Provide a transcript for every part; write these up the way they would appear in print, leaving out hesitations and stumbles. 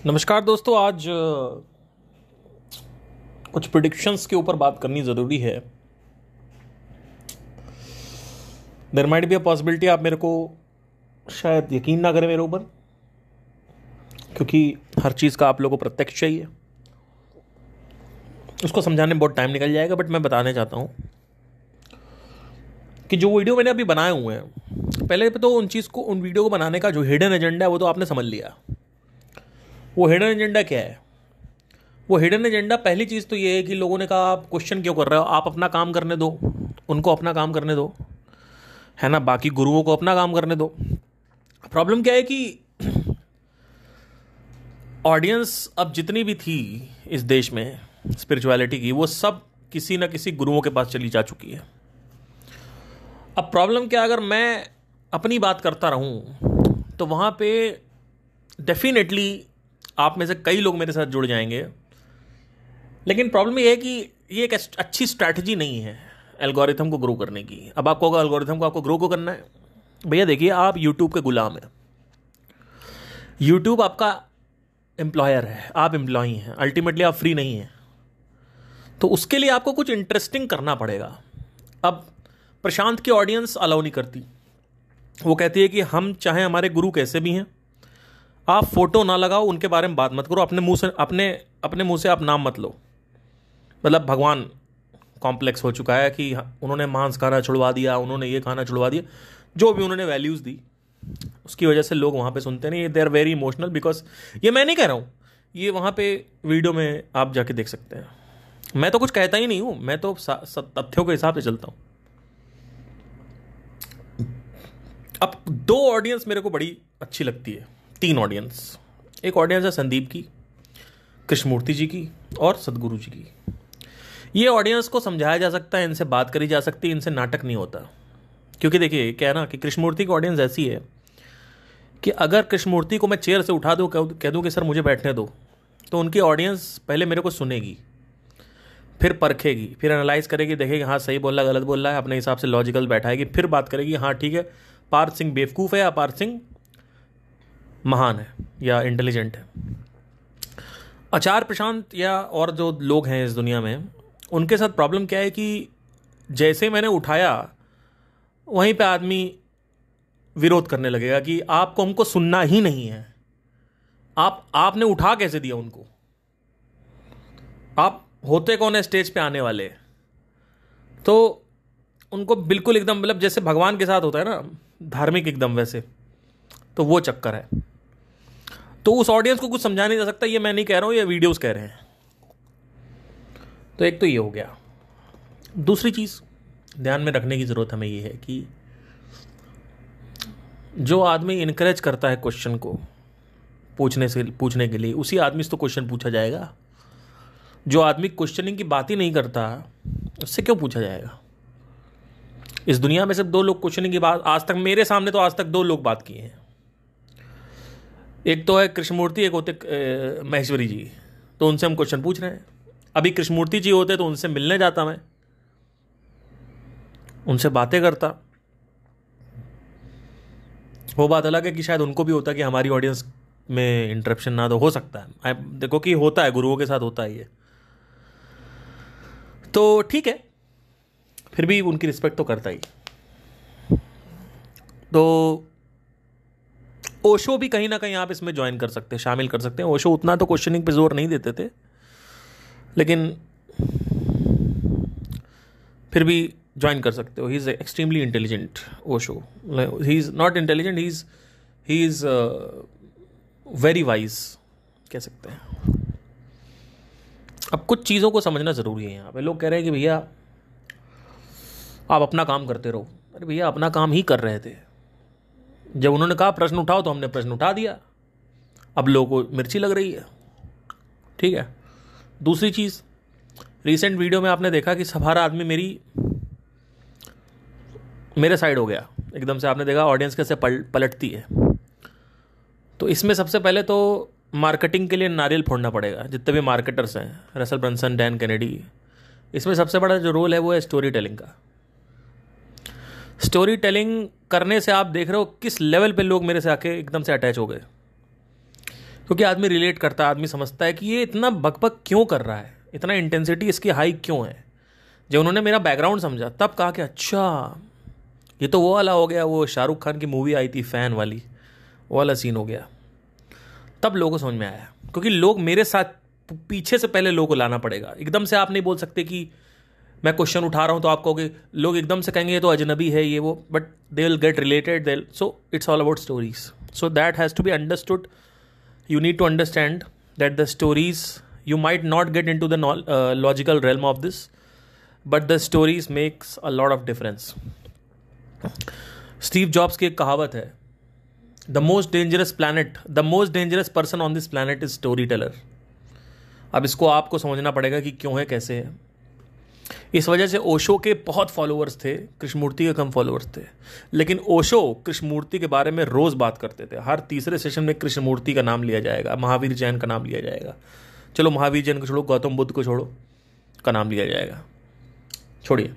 नमस्कार दोस्तों। आज कुछ प्रिडिक्शंस के ऊपर बात करनी ज़रूरी है। There might be a possibility आप मेरे को शायद यकीन ना करें मेरे ऊपर, क्योंकि हर चीज़ का आप लोगों को प्रत्यक्ष चाहिए। उसको समझाने में बहुत टाइम निकल जाएगा, बट मैं बताने चाहता हूँ कि जो वीडियो मैंने अभी बनाए हुए हैं, पहले तो उन वीडियो को बनाने का जो हिडन एजेंडा है वो तो आपने समझ लिया। वो हिडन एजेंडा क्या है? वो हिडन एजेंडा, पहली चीज़ तो ये है कि लोगों ने कहा आप क्वेश्चन क्यों कर रहे हो, आप अपना काम करने दो, उनको अपना काम करने दो, है ना, बाकी गुरुओं को अपना काम करने दो। प्रॉब्लम क्या है कि ऑडियंस अब जितनी भी थी इस देश में स्पिरिचुअलिटी की, वो सब किसी ना किसी गुरुओं के पास चली जा चुकी है। अब प्रॉब्लम क्या, अगर मैं अपनी बात करता रहूं तो वहाँ पे डेफिनेटली आप में से कई लोग मेरे साथ जुड़ जाएंगे, लेकिन प्रॉब्लम ये है कि ये एक अच्छी स्ट्रैटेजी नहीं है एल्गोरिथम को ग्रो करने की। अब आपको अगर एल्गोरिथम को आपको ग्रो को करना है, भैया देखिए, आप यूट्यूब के गुलाम हैं। यूट्यूब आपका एम्प्लॉयर है, आप एम्प्लॉई हैं, अल्टीमेटली आप फ्री नहीं हैं। तो उसके लिए आपको कुछ इंटरेस्टिंग करना पड़ेगा। अब प्रशांत की ऑडियंस अलाउ नहीं करती। वो कहती है कि हम चाहे हमारे गुरु कैसे भी हैं, आप फोटो ना लगाओ, उनके बारे में बात मत करो, अपने मुंह से आप नाम मत लो। मतलब भगवान कॉम्प्लेक्स हो चुका है कि उन्होंने मांस खाना छुड़वा दिया, उन्होंने ये खाना छुड़वा दिया, जो भी उन्होंने वैल्यूज़ दी, उसकी वजह से लोग वहाँ पे सुनते नहीं। They are very emotional because, ये मैं नहीं कह रहा हूँ, ये वहाँ पे वीडियो में आप जाके देख सकते हैं। मैं तो कुछ कहता ही नहीं हूँ, मैं तो तथ्यों के हिसाब से चलता हूँ। अब दो ऑडियंस मेरे को बड़ी अच्छी लगती है, तीन ऑडियंस। एक ऑडियंस है संदीप की, कृष्णमूर्ति जी की और सदगुरु जी की। ये ऑडियंस को समझाया जा सकता है, इनसे बात करी जा सकती है, इनसे नाटक नहीं होता। क्योंकि देखिए क्या है ना कि कृष्णमूर्ति की ऑडियंस ऐसी है कि अगर कृष्णमूर्ति को मैं चेयर से उठा दूँ, कह दूँ कि सर मुझे बैठने दो, तो उनकी ऑडियंस पहले मेरे को सुनेगी, फिर परखेगी, फिर एनालाइज करेगी, देखेगी हाँ सही बोल रहा है गलत बोल रहा है, अपने हिसाब से लॉजिकल बैठाएगी, फिर बात करेगी हाँ ठीक है, पार्थ सिंह बेवकूफ़ है या पार्थ सिंह महान है या इंटेलिजेंट है। आचार्य प्रशांत या और जो लोग हैं इस दुनिया में, उनके साथ प्रॉब्लम क्या है कि जैसे मैंने उठाया वहीं पे आदमी विरोध करने लगेगा कि आपको हमको सुनना ही नहीं है। आपने उठा कैसे दिया उनको? आप होते कौन है स्टेज पे आने वाले? तो उनको बिल्कुल एकदम, मतलब जैसे भगवान के साथ होता है ना, धार्मिक एकदम, वैसे तो वो चक्कर है। तो उस ऑडियंस को कुछ समझा नहीं जा सकता। ये मैं नहीं कह रहा हूँ, ये वीडियोस कह रहे हैं। तो एक तो ये हो गया। दूसरी चीज़ ध्यान में रखने की ज़रूरत हमें ये है कि जो आदमी इनकरेज करता है क्वेश्चन को पूछने के लिए, उसी आदमी से तो क्वेश्चन पूछा जाएगा। जो आदमी क्वेश्चनिंग की बात ही नहीं करता, उससे क्यों पूछा जाएगा? इस दुनिया में सिर्फ दो लोग क्वेश्चनिंग की बात, आज तक मेरे सामने तो आज तक दो लोग बात किए हैं। एक तो है कृष्णमूर्ति, एक होते महेश्वरी जी। तो उनसे हम क्वेश्चन पूछ रहे हैं। अभी कृष्णमूर्ति जी होते तो उनसे मिलने जाता, मैं उनसे बातें करता। वो बात अलग है कि शायद उनको भी होता कि हमारी ऑडियंस में इंटरप्शन ना, तो हो सकता है। देखो कि होता है, गुरुओं के साथ होता है ये, तो ठीक है, फिर भी उनकी रिस्पेक्ट तो करता ही। तो ओशो भी कहीं ना कहीं आप इसमें ज्वाइन कर सकते हैं, शामिल कर सकते हैं। ओशो उतना तो क्वेश्चनिंग पे जोर नहीं देते थे, लेकिन फिर भी ज्वाइन कर सकते हो। He is extremely intelligent Osho. He is not intelligent, he is very wise कह सकते हैं। अब कुछ चीज़ों को समझना ज़रूरी है। यहाँ पे लोग कह रहे हैं कि भैया आप अपना काम करते रहो। अरे भैया अपना काम ही कर रहे थे। जब उन्होंने कहा प्रश्न उठाओ तो हमने प्रश्न उठा दिया। अब लोगों को मिर्ची लग रही है, ठीक है। दूसरी चीज़, रिसेंट वीडियो में आपने देखा कि हर आदमी मेरे साइड हो गया एकदम से। आपने देखा ऑडियंस कैसे पलटती है। तो इसमें सबसे पहले तो मार्केटिंग के लिए नारियल फोड़ना पड़ेगा। जितने भी मार्केटर्स हैं, रसल ब्रंसन, डैन कैनेडी, इसमें सबसे बड़ा जो रोल है वो है स्टोरी टेलिंग का। स्टोरी टेलिंग करने से आप देख रहे हो किस लेवल पे लोग मेरे से आके एकदम से अटैच हो गए। क्योंकि आदमी रिलेट करता है, आदमी समझता है कि ये इतना बकबक क्यों कर रहा है, इतना इंटेंसिटी इसकी हाई क्यों है। जब उन्होंने मेरा बैकग्राउंड समझा तब कहा कि अच्छा ये तो वो वाला हो गया, वो शाहरुख खान की मूवी आई थी फैन वाली, वो वाला सीन हो गया। तब लोगों को समझ में आया, क्योंकि लोग मेरे साथ पीछे से पहले लोगों को लाना पड़ेगा। एकदम से आप नहीं बोल सकते कि मैं क्वेश्चन उठा रहा हूं तो आप कहोगे, लोग एकदम से कहेंगे ये तो अजनबी है ये वो, but they will get related, they so it's all about stories, so that has to be understood. You need to understand that the stories, you might not get into the logical realm of this, but the stories makes a lot of difference. Steve jobs की एक कहावत है, the most dangerous person on this planet is storyteller. अब इसको आपको समझना पड़ेगा कि क्यों है, कैसे है। इस वजह से ओशो के बहुत फॉलोअर्स थे, कृष्णमूर्ति के कम फॉलोअर्स थे, लेकिन ओशो कृष्णमूर्ति के बारे में रोज़ बात करते थे। हर तीसरे सेशन में कृष्णमूर्ति का नाम लिया जाएगा, महावीर जैन का नाम लिया जाएगा, चलो महावीर जैन को छोड़ो, गौतम बुद्ध को छोड़ो, का नाम लिया जाएगा। छोड़िए,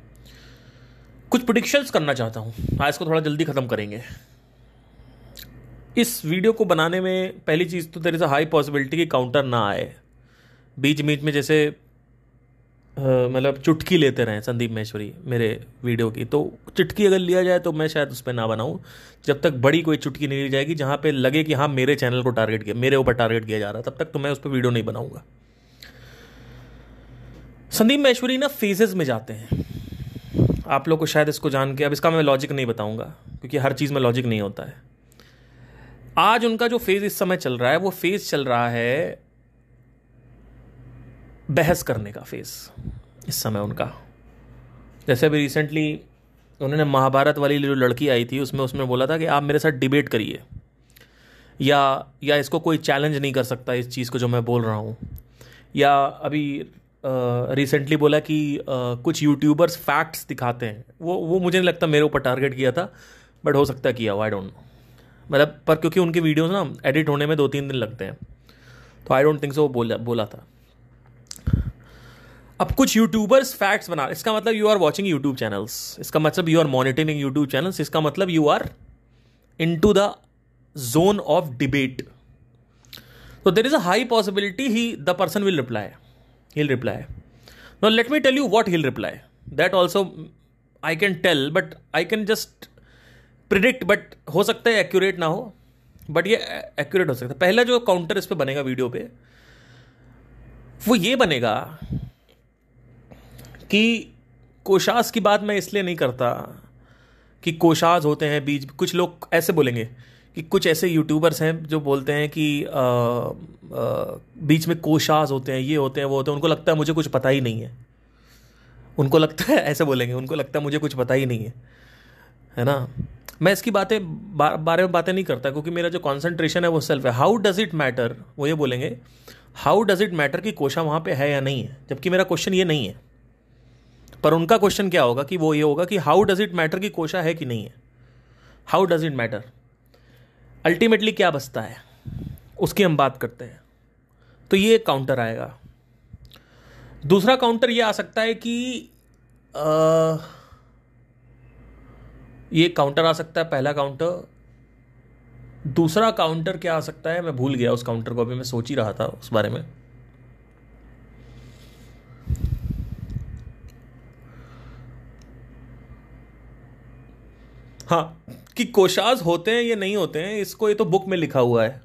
कुछ प्रेडिक्शंस करना चाहता हूँ, आज इसको थोड़ा जल्दी ख़त्म करेंगे। इस वीडियो को बनाने में पहली चीज़ तो there is a high possibility कि काउंटर ना आए, बीच बीच में जैसे मतलब चुटकी लेते रहें संदीप महेश्वरी मेरे वीडियो की, तो चुटकी अगर लिया जाए तो मैं शायद उस पर ना बनाऊं, जब तक बड़ी कोई चुटकी नहीं ली जाएगी जहां पे लगे कि हाँ मेरे चैनल को टारगेट किया, मेरे ऊपर टारगेट किया जा रहा है, तब तक तो मैं उस पर वीडियो नहीं बनाऊंगा। संदीप महेश्वरी ना फेजेस में जाते हैं, आप लोग को शायद इसको जान के, अब इसका मैं लॉजिक नहीं बताऊंगा क्योंकि हर चीज़ में लॉजिक नहीं होता है। आज उनका जो फेज इस समय चल रहा है, वो फेज चल रहा है बहस करने का फेज इस समय उनका। जैसे अभी रिसेंटली उन्होंने महाभारत वाली जो लड़की आई थी उसमें बोला था कि आप मेरे साथ डिबेट करिए, या इसको कोई चैलेंज नहीं कर सकता इस चीज़ को जो मैं बोल रहा हूँ। या अभी रिसेंटली बोला कि कुछ यूट्यूबर्स फैक्ट्स दिखाते हैं, वो मुझे नहीं लगता मेरे ऊपर टारगेट किया था, बट हो सकता है किया हो, आई डोंट नो। मतलब पर क्योंकि उनकी वीडियोस ना एडिट होने में 2-3 दिन लगते हैं, तो आई डोंट थिंक सो वो बोला था। अब कुछ यूट्यूबर्स फैक्ट्स बना, इसका मतलब you are watching YouTube channels, इसका मतलब you are monitoring YouTube channels, इसका मतलब you are into the zone of debate. तो there is a high possibility the person will reply, he'll reply. Now let me tell you what he'll reply. That also I can tell, but I can just predict, but हो सकता है accurate ना हो, but ये accurate हो सकता है। पहला जो काउंटर इस पे बनेगा वीडियो पे, वो ये बनेगा कि कोशास की बात मैं इसलिए नहीं करता कि कोशास होते हैं बीच, कुछ लोग ऐसे बोलेंगे कि कुछ ऐसे यूट्यूबर्स हैं जो बोलते हैं कि बीच में कोशास होते हैं, ये होते हैं वो होते हैं, उनको लगता है मुझे कुछ पता ही नहीं है, उनको लगता है, ऐसे बोलेंगे, उनको लगता है मुझे कुछ पता ही नहीं है ना। मैं इसकी बारे में बातें नहीं करता क्योंकि मेरा जो कॉन्सेंट्रेशन है वो सेल्फ है। हाउ डज इट मैटर, वो ये बोलेंगे हाउ डज इट मैटर कि कोशा वहाँ पे है या नहीं है, जबकि मेरा क्वेश्चन ये नहीं है। पर उनका क्वेश्चन क्या होगा कि वो ये होगा कि हाउ डज इट मैटर कि कोशा है कि नहीं है, how does it matter, ultimately क्या बचता है उसकी हम बात करते हैं। तो ये काउंटर आएगा। दूसरा काउंटर ये आ सकता है कि ये काउंटर आ सकता है, पहला काउंटर। दूसरा काउंटर क्या आ सकता है, मैं भूल गया उस काउंटर को, अभी मैं सोच ही रहा था उस बारे में। हाँ, कि कोशास होते हैं ये नहीं होते हैं, इसको ये तो बुक में लिखा हुआ है,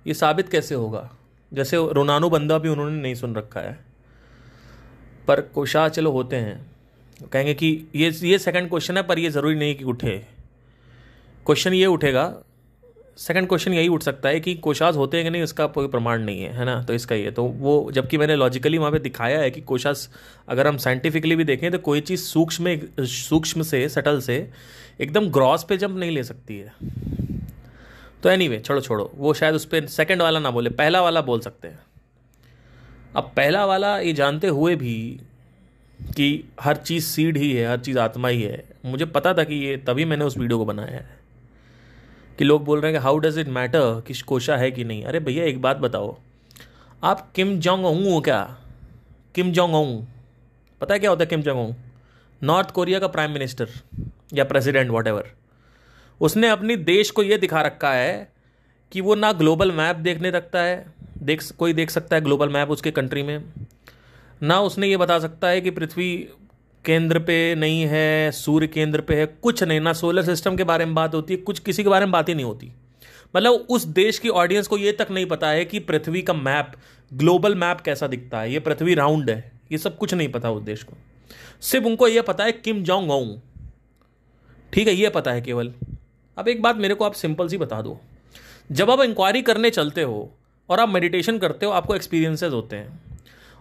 ये साबित कैसे होगा। जैसे रोनानो बंदा भी उन्होंने नहीं सुन रखा है, पर कोशास चलो होते हैं। कहेंगे कि ये सेकंड क्वेश्चन है, पर ये ज़रूरी नहीं कि उठे। क्वेश्चन ये उठेगा, सेकंड क्वेश्चन यही उठ सकता है कि कोशास होते हैं कि नहीं, उसका कोई प्रमाण नहीं है ना, तो इसका ये तो वो, जबकि मैंने लॉजिकली वहाँ पे दिखाया है कि कोशास अगर हम साइंटिफिकली भी देखें तो कोई चीज़ सूक्ष्म से, सटल से एकदम ग्रॉस पे जंप नहीं ले सकती है। तो एनीवे छोड़ो, वो शायद उस पर सेकेंड वाला ना बोले, पहला वाला बोल सकते हैं। अब पहला वाला ये जानते हुए भी कि हर चीज़ सीड ही है, हर चीज़ आत्मा ही है, मुझे पता था कि ये, तभी मैंने उस वीडियो को बनाया है। कि लोग बोल रहे हैं कि हाउ डज इट मैटर कि कोशा है कि नहीं। अरे भैया एक बात बताओ, आप किम जोंग उन हो क्या? किम जोंग उन पता है क्या होता है? Kim Jong Un north Korea का प्राइम मिनिस्टर या प्रेसिडेंट, व्हाटएवर। उसने अपनी देश को ये दिखा रखा है कि वो ना ग्लोबल मैप देखने रखता है, कोई देख सकता है ग्लोबल मैप उसके कंट्री में, ना उसने ये बता सकता है कि पृथ्वी केंद्र पे नहीं है, सूर्य केंद्र पे है, कुछ नहीं, ना सोलर सिस्टम के बारे में बात होती है, कुछ किसी के बारे में बात ही नहीं होती। मतलब उस देश की ऑडियंस को ये तक नहीं पता है कि पृथ्वी का मैप, ग्लोबल मैप कैसा दिखता है, ये पृथ्वी राउंड है, ये सब कुछ नहीं पता उस देश को। सिर्फ उनको ये पता है किम जोंग उन, ठीक है, ये पता है केवल। अब एक बात मेरे को आप सिंपल सी बता दो, जब आप इंक्वायरी करने चलते हो और आप मेडिटेशन करते हो, आपको एक्सपीरियंसेस होते हैं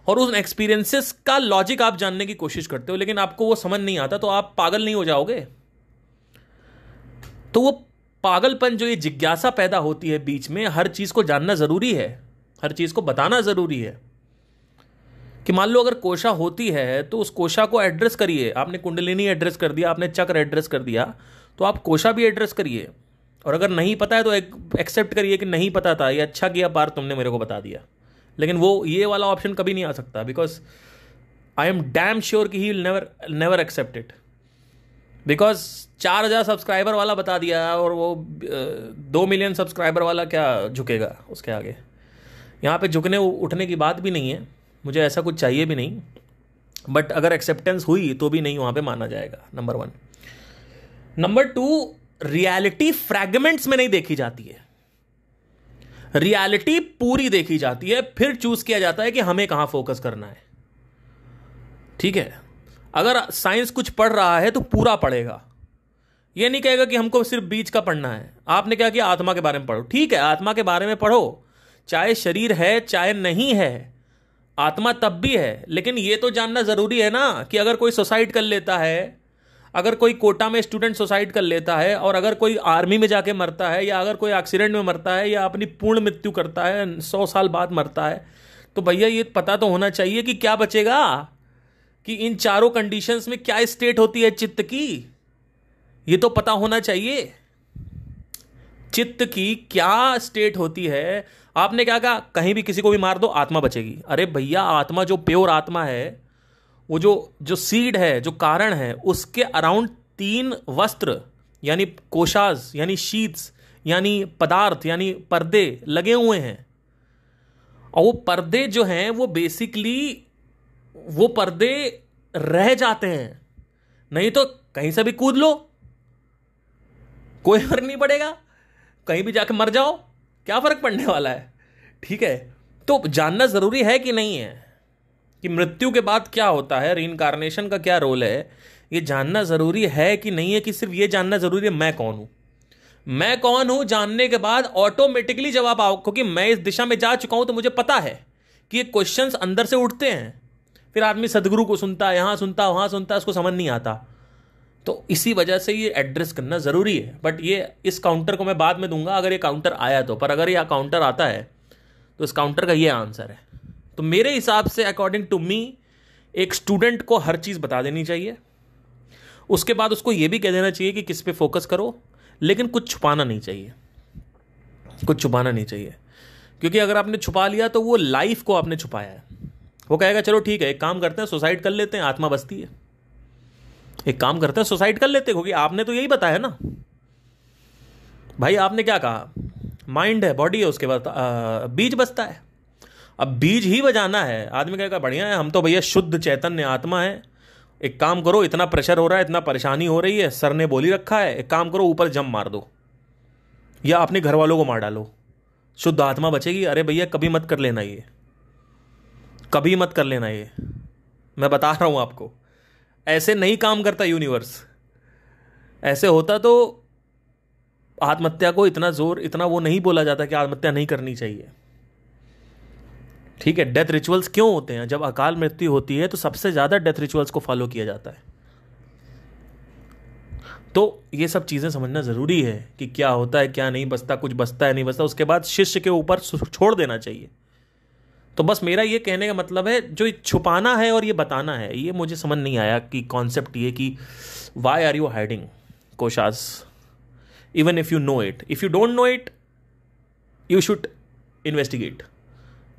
और उन एक्सपीरियंसेस का लॉजिक आप जानने की कोशिश करते हो, लेकिन आपको वो समझ नहीं आता, तो आप पागल नहीं हो जाओगे? तो वो पागलपन, जो ये जिज्ञासा पैदा होती है बीच में, हर चीज को जानना जरूरी है, हर चीज को बताना जरूरी है। कि मान लो अगर कोशा होती है तो उस कोशा को एड्रेस करिए। आपने कुंडलिनी एड्रेस कर दिया, आपने चक्र एड्रेस कर दिया, तो आप कोशा भी एड्रेस करिए। और अगर नहीं पता है तो एक्सेप्ट करिए कि नहीं पता था, ये अच्छा किया पार तुमने मेरे को बता दिया। लेकिन वो ये वाला ऑप्शन कभी नहीं आ सकता, because I am damn sure कि he will never accept it. Because 4,000 subscriber वाला बता दिया और वो 2 मिलियन सब्सक्राइबर वाला क्या झुकेगा उसके आगे? यहाँ पे झुकने उठने की बात भी नहीं है, मुझे ऐसा कुछ चाहिए भी नहीं। बट अगर एक्सेप्टेंस हुई तो भी नहीं वहाँ पे माना जाएगा, नंबर 1। नंबर 2, रियलिटी फ्रैगमेंट्स में नहीं देखी जाती है, रियलिटी पूरी देखी जाती है, फिर चूज किया जाता है कि हमें कहाँ फोकस करना है। ठीक है, अगर साइंस कुछ पढ़ रहा है तो पूरा पढ़ेगा, ये नहीं कहेगा कि हमको सिर्फ बीच का पढ़ना है। आपने क्या किया, आत्मा के बारे में पढ़ो, ठीक है, आत्मा के बारे में पढ़ो, चाहे शरीर है चाहे नहीं है, आत्मा तब भी है। लेकिन ये तो जानना जरूरी है ना कि अगर कोई सुसाइड कर लेता है, अगर कोई कोटा में स्टूडेंट सुसाइड कर लेता है, और अगर कोई आर्मी में जाके मरता है, या अगर कोई एक्सीडेंट में मरता है, या अपनी पूर्ण मृत्यु करता है 100 साल बाद मरता है, तो भैया ये पता तो होना चाहिए कि क्या बचेगा, कि इन चारों कंडीशंस में क्या स्टेट होती है चित्त की, ये तो पता होना चाहिए। चित्त की क्या स्टेट होती है? आपने क्या कहा, कहीं भी किसी को भी मार दो आत्मा बचेगी। अरे भैया, आत्मा जो प्योर आत्मा है, वो जो सीड है, जो कारण है, उसके अराउंड 3 वस्त्र यानी कोशास यानी शीट्स यानी पदार्थ यानी पर्दे लगे हुए हैं। और वो पर्दे जो हैं वो बेसिकली वो पर्दे रह जाते हैं, नहीं तो कहीं से भी कूद लो, कोई फर्क नहीं पड़ेगा, कहीं भी जाके मर जाओ, क्या फर्क पड़ने वाला है? ठीक है, तो जानना जरूरी है कि नहीं है कि मृत्यु के बाद क्या होता है, रीइंकार्नेशन का क्या रोल है, ये जानना जरूरी है कि नहीं है? कि सिर्फ ये जानना जरूरी है मैं कौन हूं? मैं कौन हूं जानने के बाद ऑटोमेटिकली जवाब आओ, क्योंकि मैं इस दिशा में जा चुका हूं, तो मुझे पता है कि ये क्वेश्चंस अंदर से उठते हैं। फिर आदमी सदगुरु को सुनता है, यहां सुनता है, वहां सुनता है, उसको समझ नहीं आता। तो इसी वजह से ये एड्रेस करना जरूरी है। बट ये इस काउंटर को मैं बाद में दूंगा अगर ये काउंटर आया तो, पर अगर ये काउंटर आता है तो इस काउंटर का ये आंसर है। तो मेरे हिसाब से अकॉर्डिंग टू मी, एक स्टूडेंट को हर चीज बता देनी चाहिए, उसके बाद उसको यह भी कह देना चाहिए कि किस पे फोकस करो, लेकिन कुछ छुपाना नहीं चाहिए, कुछ छुपाना नहीं चाहिए। क्योंकि अगर आपने छुपा लिया तो वो लाइफ को आपने छुपाया है। वो कहेगा चलो ठीक है, एक काम करते हैं, सुसाइड कर लेते हैं, आत्मा बचती है, एक काम करते हैं सुसाइड कर लेते हैं, क्योंकि आपने तो यही बताया ना भाई। आपने क्या कहा, माइंड है, बॉडी है, उसके बाद बीज बचता है। अब बीज ही बजाना है, आदमी कहेगा बढ़िया है, हम तो भैया शुद्ध चैतन्य आत्मा है, एक काम करो, इतना प्रेशर हो रहा है, इतना परेशानी हो रही है, सर ने बोली रखा है, एक काम करो ऊपर जंप मार दो या अपने घर वालों को मार डालो, शुद्ध आत्मा बचेगी। अरे भैया कभी मत कर लेना ये, कभी मत कर लेना ये, मैं बता रहा हूं आपको, ऐसे नहीं काम करता यूनिवर्स। ऐसे होता तो आत्महत्या को इतना वो नहीं बोला जाता कि आत्महत्या नहीं करनी चाहिए। ठीक है, डेथ रिचुअल्स क्यों होते हैं? जब अकाल मृत्यु होती है तो सबसे ज्यादा डेथ रिचुअल्स को फॉलो किया जाता है। तो ये सब चीजें समझना जरूरी है कि क्या होता है, क्या नहीं बचता, कुछ बचता है नहीं बचता, उसके बाद शिष्य के ऊपर छोड़ देना चाहिए। तो बस मेरा ये कहने का मतलब है, जो छुपाना है और ये बताना है, ये मुझे समझ नहीं आया कि कॉन्सेप्ट ये कि वाई आर यू हाइडिंग कोशास even if you know it, if you don't know it you should investigate.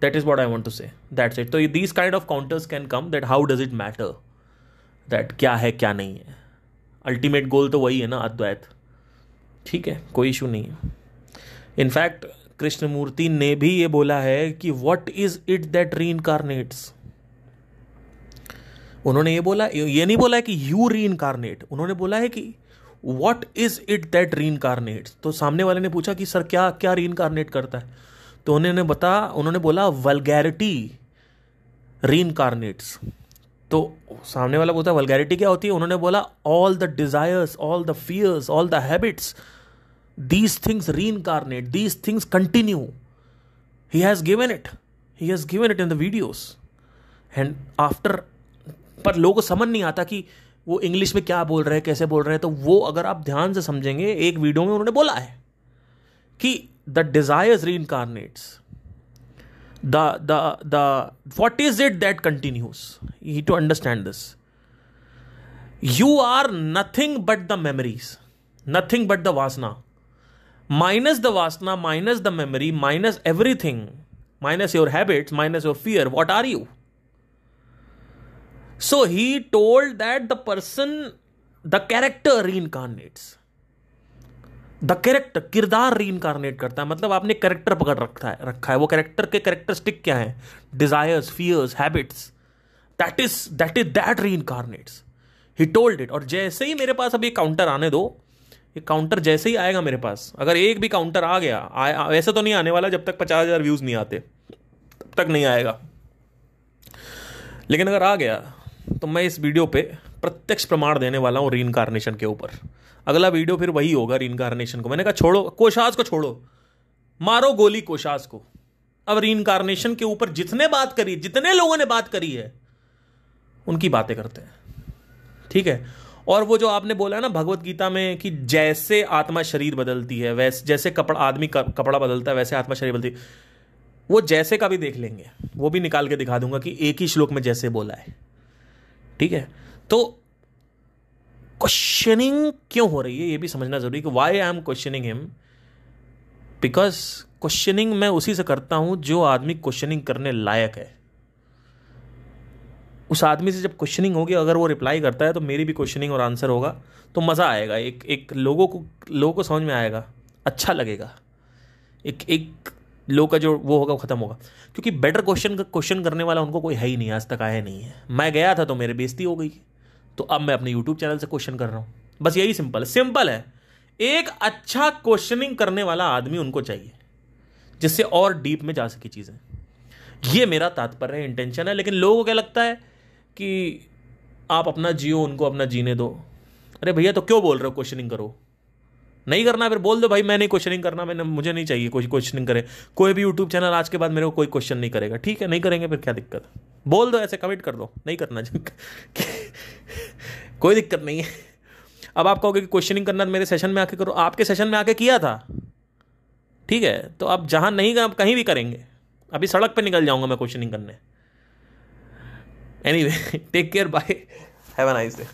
That is what I want to say. That's it. तो these kind of counters can come that how does it matter that क्या है क्या नहीं है। Ultimate goal तो वही है ना, अद्वैत। ठीक है, कोई इशू नहीं है। इनफैक्ट कृष्णमूर्ति ने भी ये बोला है कि व्हाट इज इट दैट रीइंकारनेट्स। उन्होंने ये बोला, ये नहीं बोला है कि यू रीइंकारनेट, उन्होंने बोला है कि व्हाट इज इट दैट रीइंकारनेट्स। तो सामने वाले ने पूछा कि सर क्या क्या रीइंकारनेट करता है, तो उन्होंने बोला वल्गैरिटी रीइंकारनेट्स। तो सामने वाला बोलता है वल्गैरिटी क्या होती है, उन्होंने बोला all the desires, all the fears, all the habits, these things reincarnate, these things continue, he has given it in the videos and after. पर लोगों को समझ नहीं आता कि वो इंग्लिश में क्या बोल रहे हैं, कैसे बोल रहे हैं। तो वो अगर आप ध्यान से समझेंगे, एक वीडियो में उन्होंने बोला है कि the desires reincarnates, what is it that continues? You need to understand this. You are nothing but the memories, nothing but the vasana. Minus the vasana, minus the memory, minus everything, minus your habits, minus your fear, what are you? So he told that the person, the character reincarnates. The character, किरदार रीइंकारनेट करता है, मतलब आपने character पकड़ रखा है। वो character के कैरेक्टरिस्टिक क्या है, desires, fears, habits, that reincarnates, he told it. और जैसे ही मेरे पास अभी काउंटर आने दो, ये काउंटर जैसे ही आएगा मेरे पास, अगर एक भी काउंटर आ गया, वैसे तो नहीं आने वाला जब तक 50,000 व्यूज नहीं आते, तब तक नहीं आएगा, लेकिन अगर आ गया तो मैं इस वीडियो पे प्रत्यक्ष प्रमाण देने वाला हूं रीइंकारनेशन के ऊपर। अगला वीडियो फिर वही होगा रीइंकारनेशन को। मैंने कहा छोड़ो कोशास को, छोड़ो, मारो गोली कोशास को। अब रीइंकारनेशन के ऊपर जितने लोगों ने बात करी है उनकी बातें करते हैं, ठीक है। और वो जो आपने बोला है ना भगवत गीता में कि जैसे आत्मा शरीर बदलती है, वैसे जैसे आदमी कपड़ा बदलता है वैसे आत्मा शरीर बदलती है, वो जैसे का भी देख लेंगे, वो भी निकाल के दिखा दूंगा कि एक ही श्लोक में जैसे बोला है, ठीक है। तो क्वेश्चनिंग क्यों हो रही है ये भी समझना जरूरी कि why I am questioning him, because questioning मैं उसी से करता हूं जो आदमी क्वेश्चनिंग करने लायक है। उस आदमी से जब क्वेश्चनिंग होगी, अगर वो रिप्लाई करता है तो मेरी भी क्वेश्चनिंग और आंसर होगा, तो मज़ा आएगा, एक लोगों को समझ में आएगा, अच्छा लगेगा, एक लोग का जो वो होगा वो खत्म होगा। क्योंकि बेटर क्वेश्चन करने वाला उनको कोई है ही नहीं, आज तक आया नहीं है। मैं गया था तो मेरी बेइज्जती हो गई, तो अब मैं अपने यूट्यूब चैनल से क्वेश्चन कर रहा हूं। बस यही सिंपल है। एक अच्छा क्वेश्चनिंग करने वाला आदमी उनको चाहिए जिससे और डीप में जा सके चीजें। ये मेरा तात्पर्य है, इंटेंशन है। लेकिन लोगों को क्या लगता है कि आप अपना जियो, उनको अपना जीने दो। अरे भैया तो क्यों बोल रहे हो क्वेश्चनिंग करो? नहीं करना फिर बोल दो भाई मैं नहीं क्वेश्चनिंग करना, मुझे नहीं चाहिए कोई क्वेश्चनिंग करे। कोई भी यूट्यूब चैनल आज के बाद मेरे को कोई क्वेश्चन नहीं करेगा, ठीक है, नहीं करेंगे, फिर क्या दिक्कत है? बोल दो, ऐसे कमिट कर दो, नहीं करना कोई दिक्कत नहीं है। अब आप कहोगे कि क्वेश्चनिंग करना मेरे सेशन में आके करो, आपके सेशन में आके किया था, ठीक है, तो अब जहां नहीं आप कहीं भी करेंगे। अभी सड़क पे निकल जाऊंगा मैं क्वेश्चनिंग करने। Anyway, take care, bye, have a nice day.